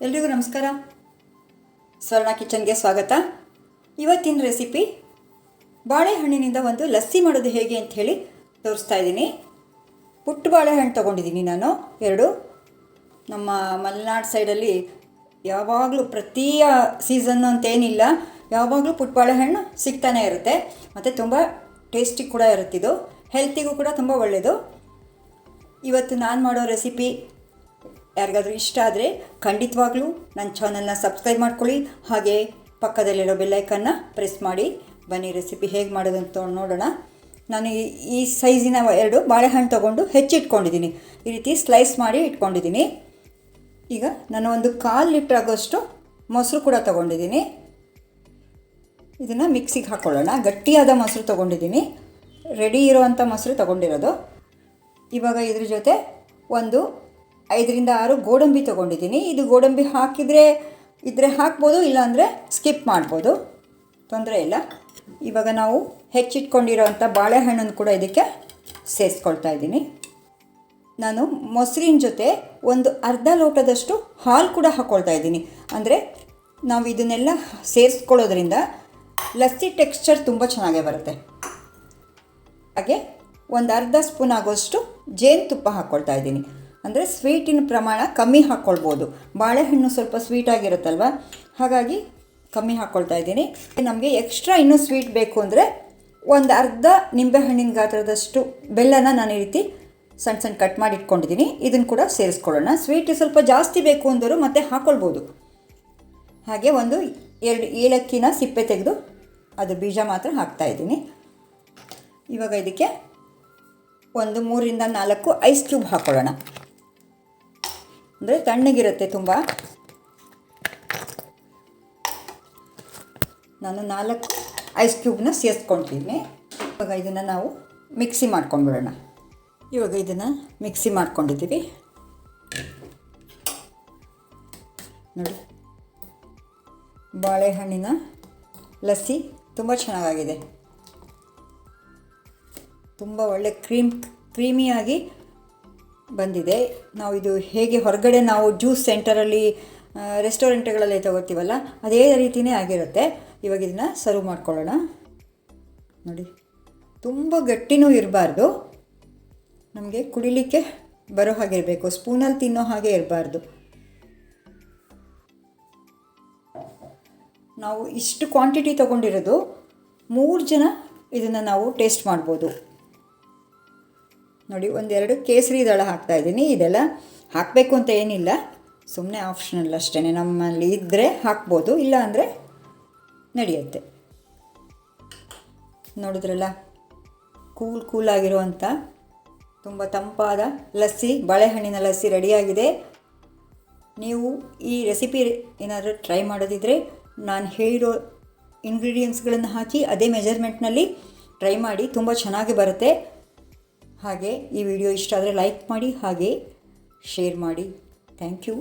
ಎಲ್ರಿಗೂ ನಮಸ್ಕಾರ. ಸ್ವರ್ಣ ಕಿಚನ್ಗೆ ಸ್ವಾಗತ. ಇವತ್ತಿನ ರೆಸಿಪಿ ಬಾಳೆಹಣ್ಣಿನಿಂದ ಒಂದು ಲಸ್ಸಿ ಮಾಡೋದು ಹೇಗೆ ಅಂತ ಹೇಳಿ ತೋರಿಸ್ತಾ ಇದ್ದೀನಿ. ಪುಟ್ಟ ಬಾಳೆಹಣ್ಣು ತೊಗೊಂಡಿದ್ದೀನಿ ನಾನು 2. ನಮ್ಮ ಮಲೆನಾಡು ಸೈಡಲ್ಲಿ ಯಾವಾಗಲೂ ಪ್ರತಿ ಸೀಸನ್ನು ಅಂತೇನಿಲ್ಲ, ಯಾವಾಗಲೂ ಪುಟ್ಟ ಬಾಳೆಹಣ್ಣು ಸಿಗ್ತಾನೆ ಇರುತ್ತೆ. ಮತ್ತು ತುಂಬ ಟೇಸ್ಟಿ ಕೂಡ ಇರುತ್ತಿದ್ದು, ಹೆಲ್ತಿಗೂ ಕೂಡ ತುಂಬ ಒಳ್ಳೆಯದು. ಇವತ್ತು ನಾನು ಮಾಡೋ ರೆಸಿಪಿ ಯಾರಿಗಾದರೂ ಇಷ್ಟ ಆದರೆ ಖಂಡಿತವಾಗ್ಲೂ ನನ್ನ ಚಾನಲ್ನ ಸಬ್ಸ್ಕ್ರೈಬ್ ಮಾಡ್ಕೊಳ್ಳಿ, ಹಾಗೆ ಪಕ್ಕದಲ್ಲಿರೋ ಬೆಲ್ಲೈಕನ್ನ ಪ್ರೆಸ್ ಮಾಡಿ. ಬನ್ನಿ ರೆಸಿಪಿ ಹೇಗೆ ಮಾಡೋದಂತ ನೋಡೋಣ. ನಾನು ಈ ಸೈಜಿನ 2 ಬಾಳೆಹಣ್ಣು ತೊಗೊಂಡು ಹೆಚ್ಚಿಟ್ಕೊಂಡಿದ್ದೀನಿ. ಈ ರೀತಿ ಸ್ಲೈಸ್ ಮಾಡಿ ಇಟ್ಕೊಂಡಿದ್ದೀನಿ. ಈಗ ನಾನು ಒಂದು 1/4 ಲೀಟ್ರ್ ಆಗೋಷ್ಟು ಮೊಸರು ಕೂಡ ತೊಗೊಂಡಿದ್ದೀನಿ. ಇದನ್ನು ಮಿಕ್ಸಿಗೆ ಹಾಕ್ಕೊಳ್ಳೋಣ. ಗಟ್ಟಿಯಾದ ಮೊಸರು ತೊಗೊಂಡಿದ್ದೀನಿ, ರೆಡಿ ಇರೋವಂಥ ಮೊಸರು ತೊಗೊಂಡಿರೋದು. ಇವಾಗ ಇದ್ರ ಜೊತೆ ಒಂದು 5ರಿಂದ 6 ಗೋಡಂಬಿ ತೊಗೊಂಡಿದ್ದೀನಿ. ಇದು ಗೋಡಂಬಿ ಇದ್ದರೆ ಹಾಕ್ಬೋದು, ಇಲ್ಲಾಂದರೆ ಸ್ಕಿಪ್ ಮಾಡ್ಬೋದು, ತೊಂದರೆ ಇಲ್ಲ. ಇವಾಗ ನಾವು ಹೆಚ್ಚಿಟ್ಕೊಂಡಿರೋವಂಥ ಬಾಳೆಹಣ್ಣನ್ನು ಕೂಡ ಇದಕ್ಕೆ ಸೇರಿಸ್ಕೊಳ್ತಾ ಇದ್ದೀನಿ. ನಾನು ಮೊಸರಿನ ಜೊತೆ ಒಂದು ಅರ್ಧ ಲೋಟದಷ್ಟು ಹಾಲು ಕೂಡ ಹಾಕ್ಕೊಳ್ತಾ ಇದ್ದೀನಿ. ಅಂದರೆ ನಾವು ಇದನ್ನೆಲ್ಲ ಸೇರಿಸ್ಕೊಳ್ಳೋದ್ರಿಂದ ಲಸ್ಸಿ ಟೆಕ್ಸ್ಚರ್ ತುಂಬ ಚೆನ್ನಾಗೇ ಬರುತ್ತೆ. ಹಾಗೆ ಒಂದು ಅರ್ಧ ಸ್ಪೂನ್ ಆಗೋಷ್ಟು ಜೇನುತುಪ್ಪ ಹಾಕ್ಕೊಳ್ತಾ ಇದ್ದೀನಿ. ಅಂದರೆ ಸ್ವೀಟಿನ ಪ್ರಮಾಣ ಕಮ್ಮಿ ಹಾಕ್ಕೊಳ್ಬೋದು, ಬಾಳೆಹಣ್ಣು ಸ್ವಲ್ಪ ಸ್ವೀಟಾಗಿರುತ್ತಲ್ವ, ಹಾಗಾಗಿ ಕಮ್ಮಿ ಹಾಕ್ಕೊಳ್ತಾ ಇದ್ದೀನಿ. ನಮಗೆ ಎಕ್ಸ್ಟ್ರಾ ಇನ್ನೂ ಸ್ವೀಟ್ ಬೇಕು ಅಂದರೆ ಒಂದು ಅರ್ಧ ನಿಂಬೆಹಣ್ಣಿನ ಗಾತ್ರದಷ್ಟು ಬೆಲ್ಲನ ನಾನು ಈ ರೀತಿ ಸಣ್ಣ ಸಣ್ಣ ಕಟ್ ಮಾಡಿ ಇಟ್ಕೊಂಡಿದ್ದೀನಿ. ಇದನ್ನು ಕೂಡ ಸೇರಿಸ್ಕೊಳ್ಳೋಣ. ಸ್ವೀಟ್ ಸ್ವಲ್ಪ ಜಾಸ್ತಿ ಬೇಕು ಅಂದರು ಮತ್ತೆ ಹಾಕ್ಕೊಳ್ಬೋದು. ಹಾಗೆ ಒಂದು 2 ಏಲಕ್ಕಿನ ಸಿಪ್ಪೆ ತೆಗೆದು ಅದು ಬೀಜ ಮಾತ್ರ ಹಾಕ್ತಾಯಿದ್ದೀನಿ. ಇವಾಗ ಇದಕ್ಕೆ ಒಂದು 3ರಿಂದ 4 ಐಸ್ ಕ್ಯೂಬ್ ಹಾಕ್ಕೊಳ್ಳೋಣ. ಅಂದರೆ ತಣ್ಣಗಿರುತ್ತೆ ತುಂಬ. ನಾನು 4 ಐಸ್ ಕ್ಯೂಬ್ನ ಸೇರಿಸ್ಕೊಳ್ತೀನಿ. ಇವಾಗ ಇದನ್ನು ನಾವು ಮಿಕ್ಸಿ ಮಾಡ್ಕೊಂಡ್ಬಿಡೋಣ. ಇವಾಗ ಇದನ್ನು ಮಿಕ್ಸಿ ಮಾಡ್ಕೊಂಡಿದ್ದೀವಿ ನೋಡಿ. ಬಾಳೆಹಣ್ಣಿನ ಲಸ್ಸಿ ತುಂಬ ಚೆನ್ನಾಗಿದೆ, ತುಂಬ ಒಳ್ಳೆ ಕ್ರೀಮಿಯಾಗಿ ಬಂದಿದೆ. ನಾವು ಇದು ಹೇಗೆ ಹೊರಗಡೆ ನಾವು ಜ್ಯೂಸ್ ಸೆಂಟರಲ್ಲಿ ರೆಸ್ಟೋರೆಂಟ್ಗಳಲ್ಲಿ ತಗೋತೀವಲ್ಲ, ಅದೇ ರೀತಿಯೇ ಆಗಿರುತ್ತೆ. ಇವಾಗ ಇದನ್ನು ಸರ್ವ್ ಮಾಡ್ಕೊಳ್ಳೋಣ. ನೋಡಿ, ತುಂಬ ಗಟ್ಟಿನೂ ಇರಬಾರ್ದು, ನಮಗೆ ಕುಡಿಲಿಕ್ಕೆ ಬರೋ ಹಾಗೆ ಇರಬೇಕು, ಸ್ಪೂನಲ್ಲಿ ತಿನ್ನೋ ಹಾಗೆ ಇರಬಾರ್ದು. ನಾವು ಇಷ್ಟು ಕ್ವಾಂಟಿಟಿ ತೊಗೊಂಡಿರೋದು 3 ಜನ ಇದನ್ನು ನಾವು ಟೇಸ್ಟ್ ಮಾಡ್ಬೋದು. ನೋಡಿ, 1-2 ಕೇಸರಿ ದಳ ಹಾಕ್ತಾಯಿದ್ದೀನಿ. ಇದೆಲ್ಲ ಹಾಕಬೇಕು ಅಂತ ಏನಿಲ್ಲ, ಸುಮ್ಮನೆ ಆಪ್ಷನಲ್ ಅಷ್ಟೇ. ನಮ್ಮಲ್ಲಿ ಇದ್ದರೆ ಹಾಕ್ಬೋದು, ಇಲ್ಲ ಅಂದರೆ ನಡೆಯುತ್ತೆ. ನೋಡಿದ್ರಲ್ಲ, ಕೂಲಾಗಿರುವಂಥ ತುಂಬ ತಂಪಾದ ಲಸ್ಸಿ, ಬಾಳೆಹಣ್ಣಿನ ಲಸ್ಸಿ ರೆಡಿಯಾಗಿದೆ. ನೀವು ಈ ರೆಸಿಪಿ ಏನಾದರೂ ಟ್ರೈ ಮಾಡೋದಿದ್ದರೆ ನಾನು ಹೇಳಿರೋ ಇಂಗ್ರೀಡಿಯೆಂಟ್ಸ್ಗಳನ್ನು ಹಾಕಿ ಅದೇ ಮೆಜರ್ಮೆಂಟ್ನಲ್ಲಿ ಟ್ರೈ ಮಾಡಿ, ತುಂಬ ಚೆನ್ನಾಗಿ ಬರುತ್ತೆ. ಹಾಗೆ ಈ ವಿಡಿಯೋ ಇಷ್ಟ ಆದರೆ ಲೈಕ್ ಮಾಡಿ, ಹಾಗೆ ಶೇರ್ ಮಾಡಿ. Thank you.